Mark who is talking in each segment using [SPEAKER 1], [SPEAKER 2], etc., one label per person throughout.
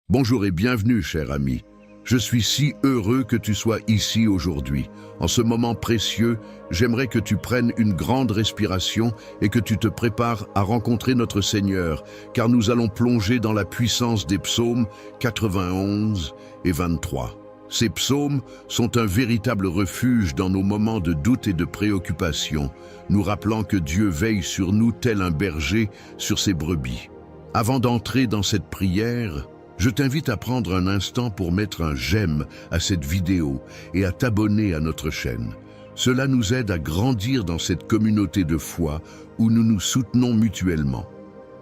[SPEAKER 1] Bonjour et bienvenue, cher ami. Je suis si heureux que tu sois ici aujourd'hui. En ce moment précieux, j'aimerais que tu prennes une grande respiration et que tu te prépares à rencontrer notre Seigneur, car nous allons plonger dans la puissance des psaumes 91 et 23. Ces psaumes sont un véritable refuge dans nos moments de doute et de préoccupation, nous rappelant que Dieu veille sur nous tel un berger sur ses brebis. Avant d'entrer dans cette prière, je t'invite à prendre un instant pour mettre un j'aime à cette vidéo et à t'abonner à notre chaîne. Cela nous aide à grandir dans cette communauté de foi où nous nous soutenons mutuellement.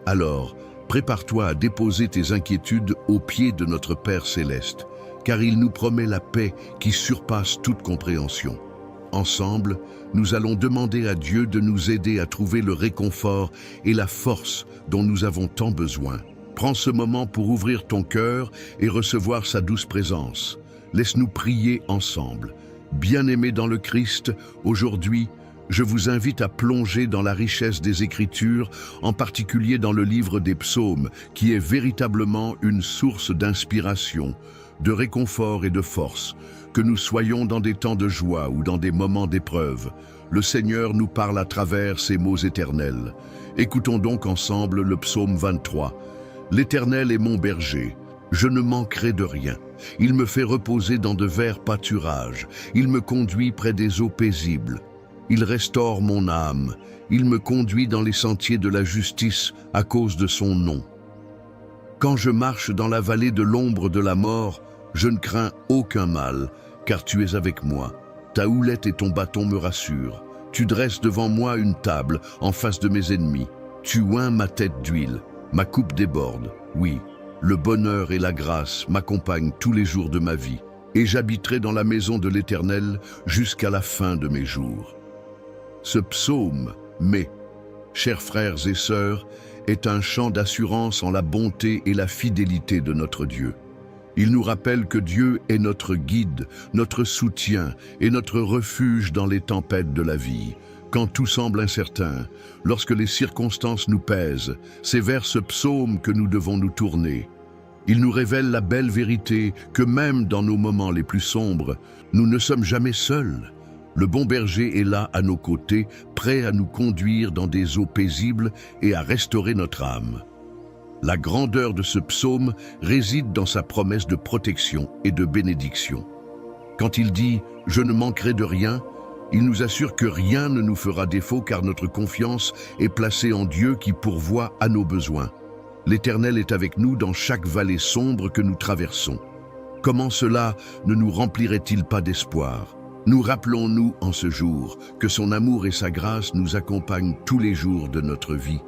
[SPEAKER 1] Alors, prépare-toi à déposer tes inquiétudes aux pieds de notre Père Céleste, car il nous promet la paix qui surpasse toute compréhension. Ensemble, nous allons demander à Dieu de nous aider à trouver le réconfort et la force dont nous avons tant besoin. Prends ce moment pour ouvrir ton cœur et recevoir sa douce présence. Laisse-nous prier ensemble. Bien-aimés dans le Christ, aujourd'hui, je vous invite à plonger dans la richesse des Écritures, en particulier dans le livre des psaumes, qui est véritablement une source d'inspiration, de réconfort et de force. Que nous soyons dans des temps de joie ou dans des moments d'épreuve, le Seigneur nous parle à travers ces mots éternels. Écoutons donc ensemble le psaume 23. L'Éternel est mon berger, je ne manquerai de rien. Il me fait reposer dans de verts pâturages, il me conduit près des eaux paisibles. Il restaure mon âme, il me conduit dans les sentiers de la justice à cause de son nom. Quand je marche dans la vallée de l'ombre de la mort, je ne crains aucun mal, car tu es avec moi. Ta houlette et ton bâton me rassurent. Tu dresses devant moi une table en face de mes ennemis. Tu oins ma tête d'huile. Ma coupe déborde, oui, le bonheur et la grâce m'accompagnent tous les jours de ma vie, et j'habiterai dans la maison de l'Éternel jusqu'à la fin de mes jours. Ce psaume, chers frères et sœurs, est un chant d'assurance en la bonté et la fidélité de notre Dieu. Il nous rappelle que Dieu est notre guide, notre soutien et notre refuge dans les tempêtes de la vie. Quand tout semble incertain, lorsque les circonstances nous pèsent, c'est vers ce psaume que nous devons nous tourner. Il nous révèle la belle vérité que même dans nos moments les plus sombres, nous ne sommes jamais seuls. Le bon berger est là à nos côtés, prêt à nous conduire dans des eaux paisibles et à restaurer notre âme. La grandeur de ce psaume réside dans sa promesse de protection et de bénédiction. Quand il dit « Je ne manquerai de rien », il nous assure que rien ne nous fera défaut car notre confiance est placée en Dieu qui pourvoit à nos besoins. L'Éternel est avec nous dans chaque vallée sombre que nous traversons. Comment cela ne nous remplirait-il pas d'espoir? Nous rappelons-nous en ce jour que son amour et sa grâce nous accompagnent tous les jours de notre vie.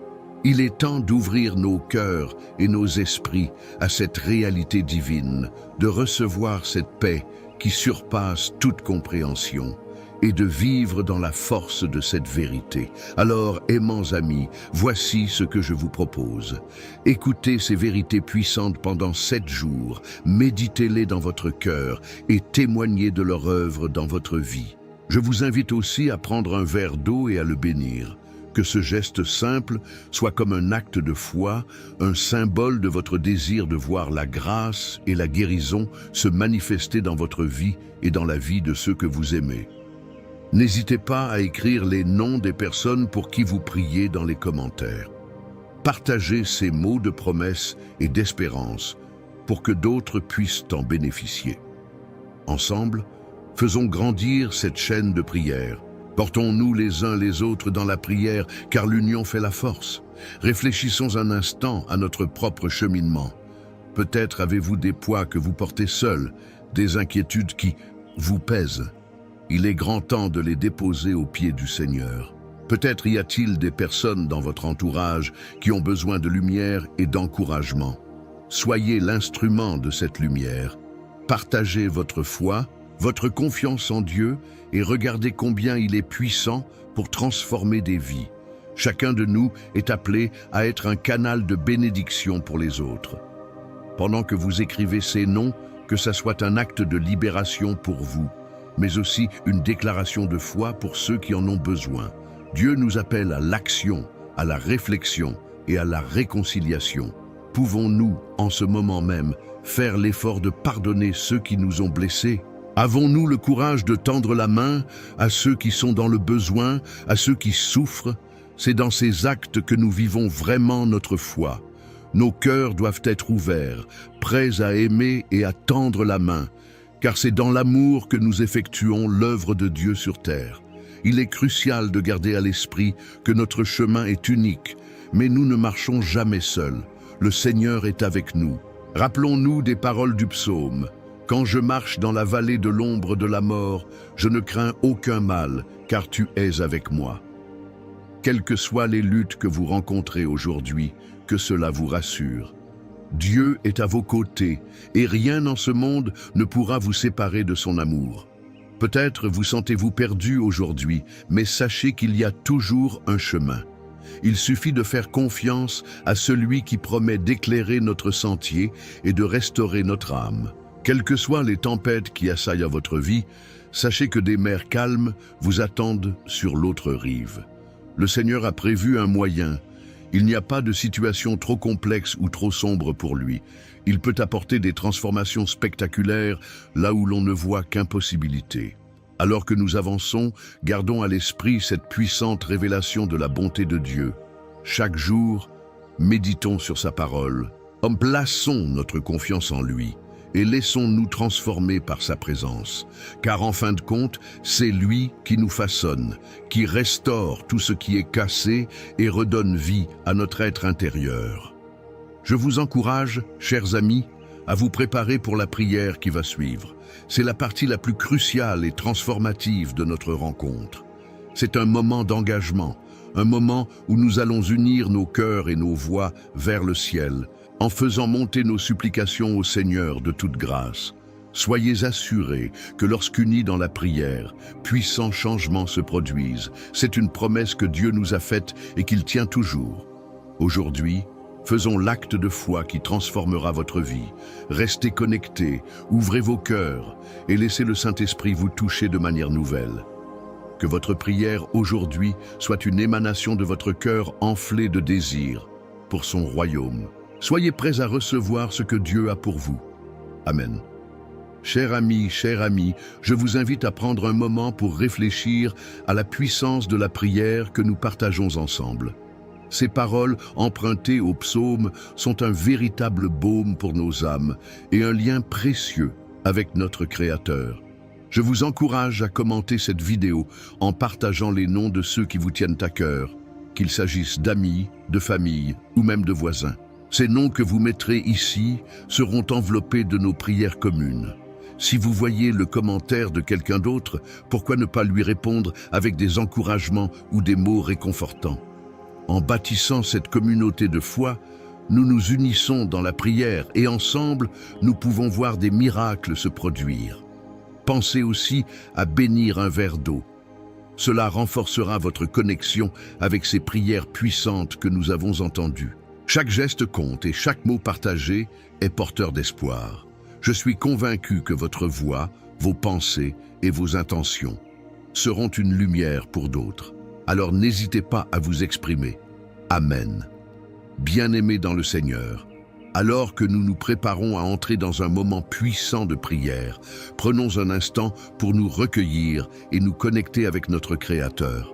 [SPEAKER 1] Il est temps d'ouvrir nos cœurs et nos esprits à cette réalité divine, de recevoir cette paix qui surpasse toute compréhension, et de vivre dans la force de cette vérité. Alors, aimants amis, voici ce que je vous propose. Écoutez ces vérités puissantes pendant 7 jours, méditez-les dans votre cœur et témoignez de leur œuvre dans votre vie. Je vous invite aussi à prendre un verre d'eau et à le bénir. Que ce geste simple soit comme un acte de foi, un symbole de votre désir de voir la grâce et la guérison se manifester dans votre vie et dans la vie de ceux que vous aimez. N'hésitez pas à écrire les noms des personnes pour qui vous priez dans les commentaires. Partagez ces mots de promesse et d'espérance pour que d'autres puissent en bénéficier. Ensemble, faisons grandir cette chaîne de prière. Portons-nous les uns les autres dans la prière, car l'union fait la force. Réfléchissons un instant à notre propre cheminement. Peut-être avez-vous des poids que vous portez seuls, des inquiétudes qui vous pèsent. Il est grand temps de les déposer aux pieds du Seigneur. Peut-être y a-t-il des personnes dans votre entourage qui ont besoin de lumière et d'encouragement. Soyez l'instrument de cette lumière. Partagez votre foi, votre confiance en Dieu et regardez combien il est puissant pour transformer des vies. Chacun de nous est appelé à être un canal de bénédiction pour les autres. Pendant que vous écrivez ces noms, que ça soit un acte de libération pour vous, mais aussi une déclaration de foi pour ceux qui en ont besoin. Dieu nous appelle à l'action, à la réflexion et à la réconciliation. Pouvons-nous, en ce moment même, faire l'effort de pardonner ceux qui nous ont blessés? Avons-nous le courage de tendre la main à ceux qui sont dans le besoin, à ceux qui souffrent? C'est dans ces actes que nous vivons vraiment notre foi. Nos cœurs doivent être ouverts, prêts à aimer et à tendre la main, car c'est dans l'amour que nous effectuons l'œuvre de Dieu sur terre. Il est crucial de garder à l'esprit que notre chemin est unique, mais nous ne marchons jamais seuls. Le Seigneur est avec nous. Rappelons-nous des paroles du psaume. « Quand je marche dans la vallée de l'ombre de la mort, je ne crains aucun mal, car tu es avec moi. » Quelles que soient les luttes que vous rencontrez aujourd'hui, que cela vous rassure. Dieu est à vos côtés, et rien en ce monde ne pourra vous séparer de son amour. Peut-être vous sentez-vous perdu aujourd'hui, mais sachez qu'il y a toujours un chemin. Il suffit de faire confiance à celui qui promet d'éclairer notre sentier et de restaurer notre âme. Quelles que soient les tempêtes qui assaillent à votre vie, sachez que des mers calmes vous attendent sur l'autre rive. Le Seigneur a prévu un moyen. Il n'y a pas de situation trop complexe ou trop sombre pour lui. Il peut apporter des transformations spectaculaires là où l'on ne voit qu'impossibilité. Alors que nous avançons, gardons à l'esprit cette puissante révélation de la bonté de Dieu. Chaque jour, méditons sur sa parole. Plaçons notre confiance en lui et laissons-nous transformer par sa présence. Car en fin de compte, c'est lui qui nous façonne, qui restaure tout ce qui est cassé et redonne vie à notre être intérieur. Je vous encourage, chers amis, à vous préparer pour la prière qui va suivre. C'est la partie la plus cruciale et transformative de notre rencontre. C'est un moment d'engagement, un moment où nous allons unir nos cœurs et nos voix vers le ciel, en faisant monter nos supplications au Seigneur de toute grâce. Soyez assurés que lorsqu'unis dans la prière, puissants changements se produisent. C'est une promesse que Dieu nous a faite et qu'il tient toujours. Aujourd'hui, faisons l'acte de foi qui transformera votre vie. Restez connectés, ouvrez vos cœurs et laissez le Saint-Esprit vous toucher de manière nouvelle. Que votre prière aujourd'hui soit une émanation de votre cœur enflé de désir pour son royaume. Soyez prêts à recevoir ce que Dieu a pour vous. Amen. Chers amis, je vous invite à prendre un moment pour réfléchir à la puissance de la prière que nous partageons ensemble. Ces paroles empruntées au psaume sont un véritable baume pour nos âmes et un lien précieux avec notre Créateur. Je vous encourage à commenter cette vidéo en partageant les noms de ceux qui vous tiennent à cœur, qu'il s'agisse d'amis, de famille ou même de voisins. Ces noms que vous mettrez ici seront enveloppés de nos prières communes. Si vous voyez le commentaire de quelqu'un d'autre, pourquoi ne pas lui répondre avec des encouragements ou des mots réconfortants? En bâtissant cette communauté de foi, nous nous unissons dans la prière et ensemble, nous pouvons voir des miracles se produire. Pensez aussi à bénir un verre d'eau. Cela renforcera votre connexion avec ces prières puissantes que nous avons entendues. Chaque geste compte et chaque mot partagé est porteur d'espoir. Je suis convaincu que votre voix, vos pensées et vos intentions seront une lumière pour d'autres. Alors n'hésitez pas à vous exprimer. Amen. Bien-aimés dans le Seigneur, alors que nous nous préparons à entrer dans un moment puissant de prière, prenons un instant pour nous recueillir et nous connecter avec notre Créateur.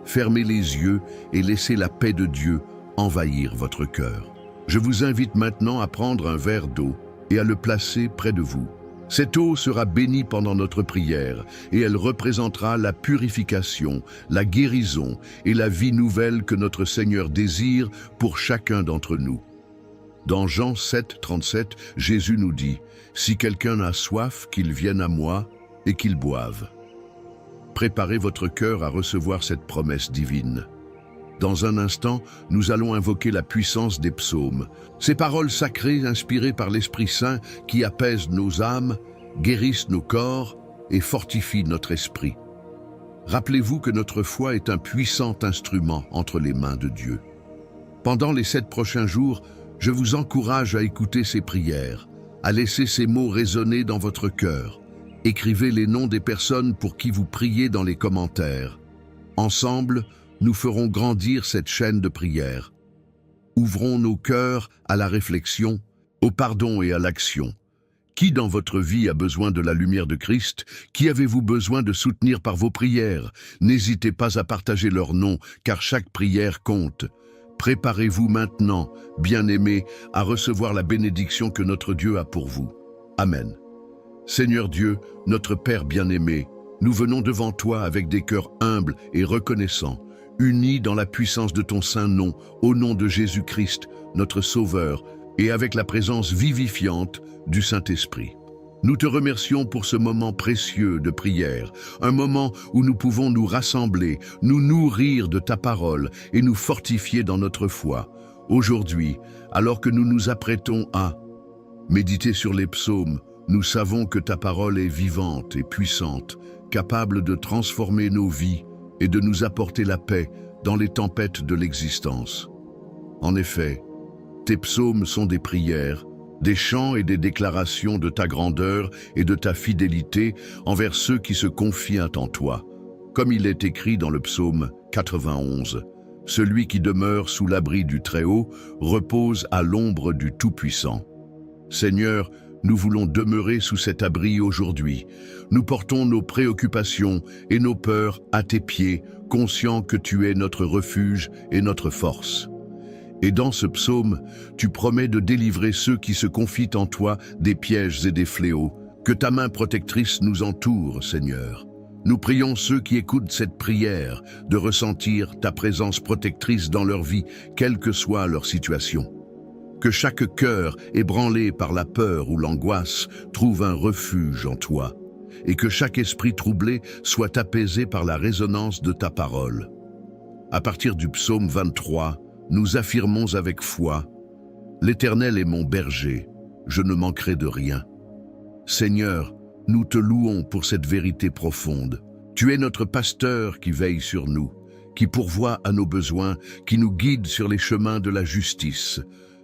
[SPEAKER 1] Fermez les yeux et laissez la paix de Dieu envahir votre cœur. Je vous invite maintenant à prendre un verre d'eau et à le placer près de vous. Cette eau sera bénie pendant notre prière et elle représentera la purification, la guérison et la vie nouvelle que notre Seigneur désire pour chacun d'entre nous. Dans Jean 7, 37, Jésus nous dit « Si quelqu'un a soif, qu'il vienne à moi et qu'il boive. » Préparez votre cœur à recevoir cette promesse divine. Dans un instant, nous allons invoquer la puissance des psaumes. Ces paroles sacrées inspirées par l'Esprit Saint qui apaisent nos âmes, guérissent nos corps et fortifient notre esprit. Rappelez-vous que notre foi est un puissant instrument entre les mains de Dieu. Pendant les 7 prochains jours, je vous encourage à écouter ces prières, à laisser ces mots résonner dans votre cœur. Écrivez les noms des personnes pour qui vous priez dans les commentaires. Ensemble, nous ferons grandir cette chaîne de prière. Ouvrons nos cœurs à la réflexion, au pardon et à l'action. Qui dans votre vie a besoin de la lumière de Christ? Qui avez-vous besoin de soutenir par vos prières? N'hésitez pas à partager leur nom, car chaque prière compte. Préparez-vous maintenant, bien-aimés, à recevoir la bénédiction que notre Dieu a pour vous. Amen. Seigneur Dieu, notre Père bien-aimé, nous venons devant toi avec des cœurs humbles et reconnaissants, unis dans la puissance de ton saint nom, au nom de Jésus-Christ, notre Sauveur, et avec la présence vivifiante du Saint-Esprit. Nous te remercions pour ce moment précieux de prière, un moment où nous pouvons nous rassembler, nous nourrir de ta parole et nous fortifier dans notre foi. Aujourd'hui, alors que nous nous apprêtons à méditer sur les psaumes, nous savons que ta parole est vivante et puissante, capable de transformer nos vies et de nous apporter la paix dans les tempêtes de l'existence. En effet, tes psaumes sont des prières, des chants et des déclarations de ta grandeur et de ta fidélité envers ceux qui se confient en toi. Comme il est écrit dans le psaume 91, « Celui qui demeure sous l'abri du Très-Haut repose à l'ombre du Tout-Puissant. » Seigneur, nous voulons demeurer sous cet abri aujourd'hui. Nous portons nos préoccupations et nos peurs à tes pieds, conscients que tu es notre refuge et notre force. Et dans ce psaume, tu promets de délivrer ceux qui se confient en toi des pièges et des fléaux. Que ta main protectrice nous entoure, Seigneur. Nous prions ceux qui écoutent cette prière de ressentir ta présence protectrice dans leur vie, quelle que soit leur situation. Que chaque cœur ébranlé par la peur ou l'angoisse trouve un refuge en toi, et que chaque esprit troublé soit apaisé par la résonance de ta parole. À partir du psaume 23, nous affirmons avec foi, « L'Éternel est mon berger, je ne manquerai de rien. » Seigneur, nous te louons pour cette vérité profonde. Tu es notre pasteur qui veille sur nous, qui pourvoit à nos besoins, qui nous guide sur les chemins de la justice.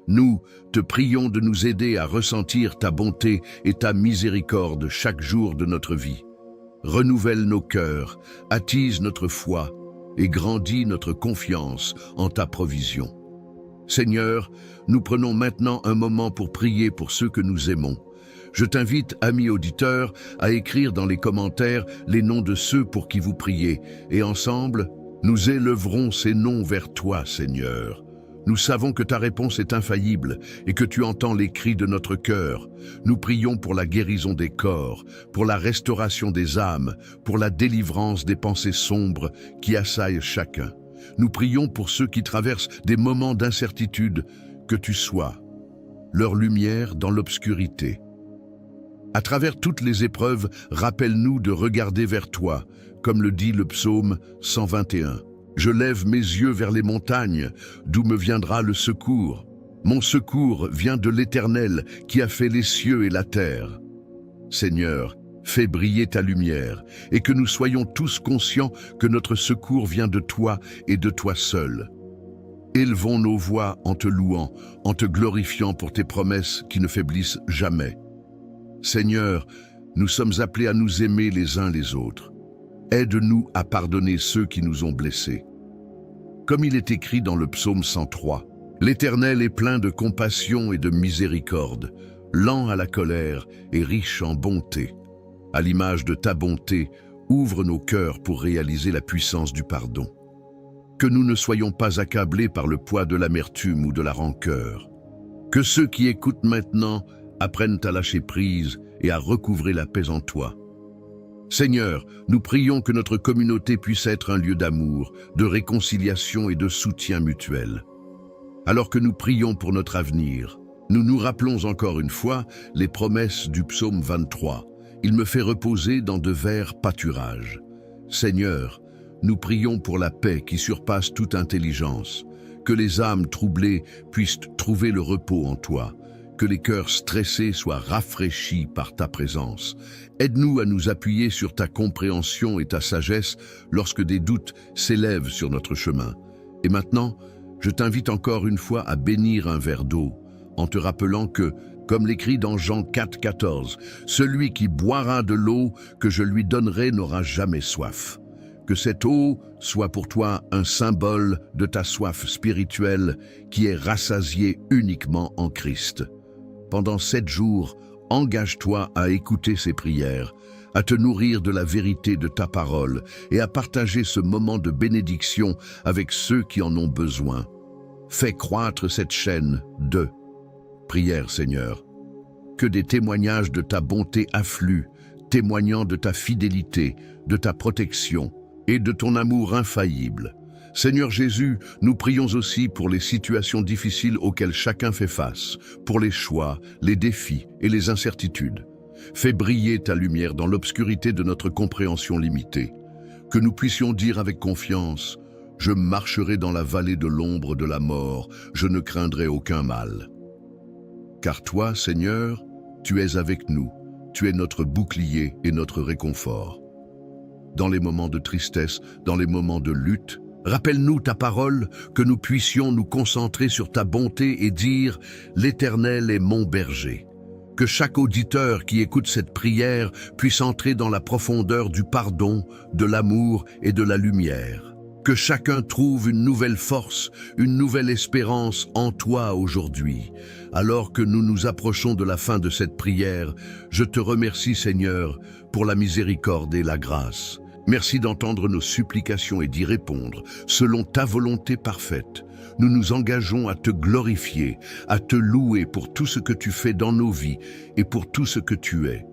[SPEAKER 1] Nous te prions de nous aider à ressentir ta bonté et ta miséricorde chaque jour de notre vie. Renouvelle nos cœurs, attise notre foi et grandis notre confiance en ta provision. Seigneur, nous prenons maintenant un moment pour prier pour ceux que nous aimons. Je t'invite, amis auditeurs, à écrire dans les commentaires les noms de ceux pour qui vous priez, et ensemble, nous élèverons ces noms vers toi, Seigneur. Nous savons que ta réponse est infaillible et que tu entends les cris de notre cœur. Nous prions pour la guérison des corps, pour la restauration des âmes, pour la délivrance des pensées sombres qui assaillent chacun. Nous prions pour ceux qui traversent des moments d'incertitude, que tu sois leur lumière dans l'obscurité. À travers toutes les épreuves, rappelle-nous de regarder vers toi, comme le dit le psaume 121. Je lève mes yeux vers les montagnes, d'où me viendra le secours. Mon secours vient de l'Éternel qui a fait les cieux et la terre. Seigneur, fais briller ta lumière et que nous soyons tous conscients que notre secours vient de toi et de toi seul. Élevons nos voix en te louant, en te glorifiant pour tes promesses qui ne faiblissent jamais. Seigneur, nous sommes appelés à nous aimer les uns les autres. Aide-nous à pardonner ceux qui nous ont blessés. Comme il est écrit dans le psaume 103, « L'Éternel est plein de compassion et de miséricorde, lent à la colère et riche en bonté. À l'image de ta bonté, ouvre nos cœurs pour réaliser la puissance du pardon. Que nous ne soyons pas accablés par le poids de l'amertume ou de la rancœur. Que ceux qui écoutent maintenant apprennent à lâcher prise et à recouvrer la paix en toi. Seigneur, nous prions que notre communauté puisse être un lieu d'amour, de réconciliation et de soutien mutuel. Alors que nous prions pour notre avenir, nous nous rappelons encore une fois les promesses du psaume 23. Il me fait reposer dans de verts pâturages. Seigneur, nous prions pour la paix qui surpasse toute intelligence, que les âmes troublées puissent trouver le repos en toi, que les cœurs stressés soient rafraîchis par ta présence. Aide-nous à nous appuyer sur ta compréhension et ta sagesse lorsque des doutes s'élèvent sur notre chemin. Et maintenant, je t'invite encore une fois à bénir un verre d'eau, en te rappelant que, comme l'écrit dans Jean 4,14, « Celui qui boira de l'eau que je lui donnerai n'aura jamais soif. » Que cette eau soit pour toi un symbole de ta soif spirituelle qui est rassasiée uniquement en Christ. Pendant 7 jours, engage-toi à écouter ces prières, à te nourrir de la vérité de ta parole et à partager ce moment de bénédiction avec ceux qui en ont besoin. Fais croître cette chaîne de prières, Seigneur. Que des témoignages de ta bonté affluent, témoignant de ta fidélité, de ta protection et de ton amour infaillible. Seigneur Jésus, nous prions aussi pour les situations difficiles auxquelles chacun fait face, pour les choix, les défis et les incertitudes. Fais briller ta lumière dans l'obscurité de notre compréhension limitée. Que nous puissions dire avec confiance, « Je marcherai dans la vallée de l'ombre de la mort, je ne craindrai aucun mal. » Car toi, Seigneur, tu es avec nous, tu es notre bouclier et notre réconfort. Dans les moments de tristesse, dans les moments de lutte, rappelle-nous ta parole, que nous puissions nous concentrer sur ta bonté et dire « L'Éternel est mon berger ». Que chaque auditeur qui écoute cette prière puisse entrer dans la profondeur du pardon, de l'amour et de la lumière. Que chacun trouve une nouvelle force, une nouvelle espérance en toi aujourd'hui. Alors que nous nous approchons de la fin de cette prière, je te remercie, Seigneur, pour la miséricorde et la grâce. Merci d'entendre nos supplications et d'y répondre, selon ta volonté parfaite. Nous nous engageons à te glorifier, à te louer pour tout ce que tu fais dans nos vies et pour tout ce que tu es.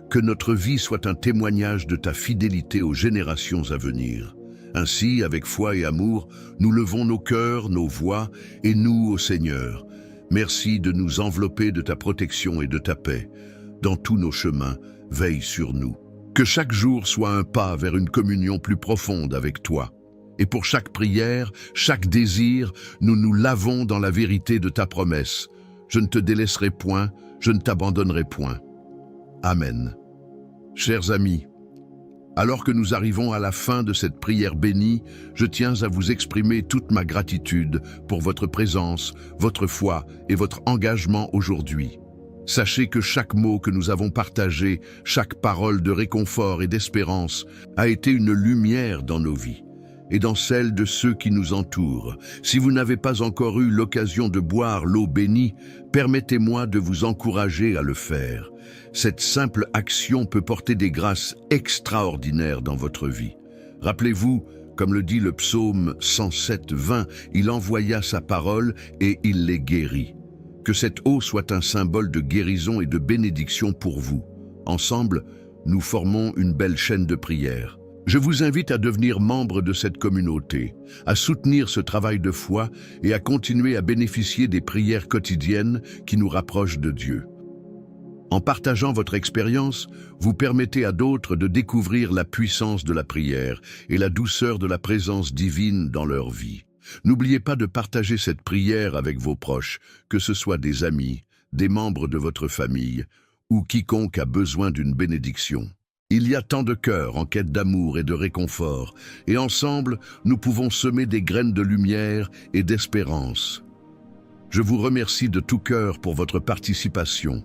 [SPEAKER 1] Que notre vie soit un témoignage de ta fidélité aux générations à venir. Ainsi, avec foi et amour, nous levons nos cœurs, nos voix, et nous, ô Seigneur, merci de nous envelopper de ta protection et de ta paix. Dans tous nos chemins, veille sur nous. Que chaque jour soit un pas vers une communion plus profonde avec toi. Et pour chaque prière, chaque désir, nous nous lavons dans la vérité de ta promesse. Je ne te délaisserai point, je ne t'abandonnerai point. Amen. Chers amis, alors que nous arrivons à la fin de cette prière bénie, je tiens à vous exprimer toute ma gratitude pour votre présence, votre foi et votre engagement aujourd'hui. Sachez que chaque mot que nous avons partagé, chaque parole de réconfort et d'espérance a été une lumière dans nos vies et dans celles de ceux qui nous entourent. Si vous n'avez pas encore eu l'occasion de boire l'eau bénie, permettez-moi de vous encourager à le faire. Cette simple action peut porter des grâces extraordinaires dans votre vie. Rappelez-vous, comme le dit le psaume 107:20, il envoya sa parole et il les guérit. Que cette eau soit un symbole de guérison et de bénédiction pour vous. Ensemble, nous formons une belle chaîne de prières. Je vous invite à devenir membre de cette communauté, à soutenir ce travail de foi et à continuer à bénéficier des prières quotidiennes qui nous rapprochent de Dieu. En partageant votre expérience, vous permettez à d'autres de découvrir la puissance de la prière et la douceur de la présence divine dans leur vie. N'oubliez pas de partager cette prière avec vos proches, que ce soit des amis, des membres de votre famille ou quiconque a besoin d'une bénédiction. Il y a tant de cœurs en quête d'amour et de réconfort, et ensemble, nous pouvons semer des graines de lumière et d'espérance. Je vous remercie de tout cœur pour votre participation.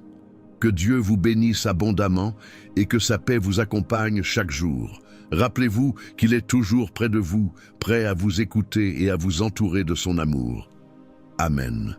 [SPEAKER 1] Que Dieu vous bénisse abondamment et que sa paix vous accompagne chaque jour. Rappelez-vous qu'il est toujours près de vous, prêt à vous écouter et à vous entourer de son amour. Amen.